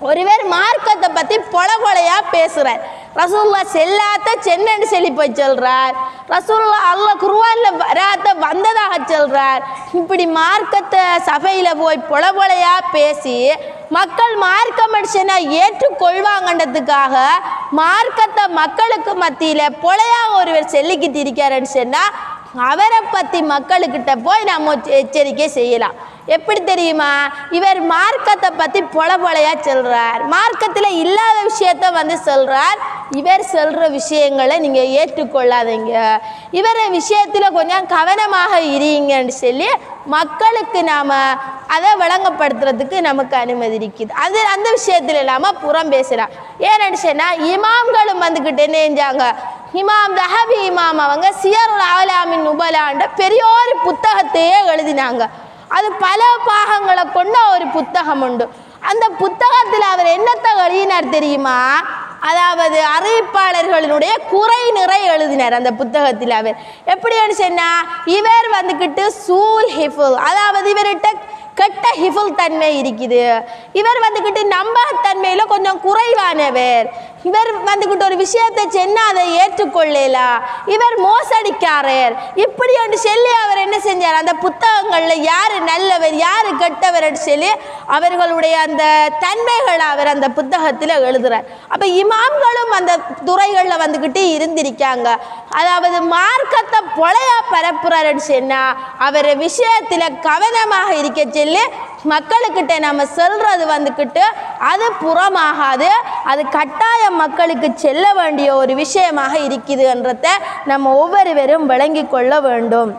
ஒருவர் மார்க்கத்தை பற்றி பொலையா பேசுகிறார். ரசூலுல்லா செல்லாத சென்னன்னு சொல்லி போய் சொல்கிறார். ரசூலுல்லா அல்லாஹ் குர்ஆன்ல வராத வந்ததாக சொல்கிறார். இப்படி மார்க்கத்தை சபையில் போய் பொலையா பேசி மக்கள் மார்க்க மனுஷனை ஏற்றுக்கொள்வாங்கன்றதுக்காக மார்க்கத்தை மக்களுக்கு மத்தியில் பொலையா ஒருவர் சொல்லிக்கிட்டு இருக்காருன்னு சொன்னால் அவரை பற்றி மக்களுக்கிட்ட போய் நம்ம எச்சரிக்கை செய்யலாம். எப்படி தெரியுமா? இவர் மார்க்கத்தை பற்றி பொலையா சொல்கிறார், மார்க்கத்தில் இல்லாத விஷயத்த சொல்கிறார். இவர் சொல்கிற விஷயங்களை நீங்கள் ஏற்றுக்கொள்ளாதீங்க, இவர் விஷயத்தில் கொஞ்சம் கவனமாக இருங்கன்னு சொல்லி மக்களுக்கு நாம் அதை விளங்கப்படுத்துறதுக்கு நமக்கு அனுமதி இருக்குது. அந்த விஷயத்தில் இல்லாமல் புறம் பேசலாம். ஏன்னு சொன்னால் இமாம்களும் என்ன செஞ்சாங்க, இமாம் தஹபி இமாம் அவங்க சியருல் ஆலாமின் நுபலான்ற பெரிய ஒரு புத்தகத்தையே எழுதினாங்க. அது பல பாகங்களை கொண்ட ஒரு புத்தகம் உண்டு. அந்த புத்தகத்தில் அவர் என்னத்தை எழுதினார் தெரியுமா? அதாவது அறிவிப்பாளர்களுடைய குறை நிறை எழுதினார். அந்த புத்தகத்தில் அவர் எப்படின்னு சொன்னா, இவர் சூல் ஹிஃபுல், அதாவது இவர்கிட்ட கெட்ட ஹிஃபுல் தன்மை இருக்குது, இவர் நம்பகத்தன்மையில் கொஞ்சம் குறைவானவர், இவர் ஒரு விஷயத்தை சொன்னால் அதை ஏற்றுக்கொள்ளலாம், இவர் மோசடிக்காரர், இப்படி என்று சொல்லி அவர் என்ன செஞ்சார், அந்த புத்தகங்களில் யார் நல்லவர் யார் கெட்டவர் சொல்லி அவர்களுடைய அந்த தன்மைகளை அவர் அந்த புத்தகத்தில் எழுதுகிறார். அப்போ இமாம்களும் அந்த துறைகளில் இருந்திருக்காங்க. அதாவது மார்க்கத்தை பொலையா பரப்புறாருன்னு சொன்னால் அவர் விஷயத்தில் கவனமாக இருக்க சொல்லி மக்களுக்கிட்ட நம்ம சொல்றது அது புறமாகாது, அது கட்டாயம் மக்களுக்கு செல்ல வேண்டிய ஒரு விஷயமாக இருக்குதுன்றதை நம்ம ஒவ்வொருவரும் விளங்கி கொள்ள வேண்டும்.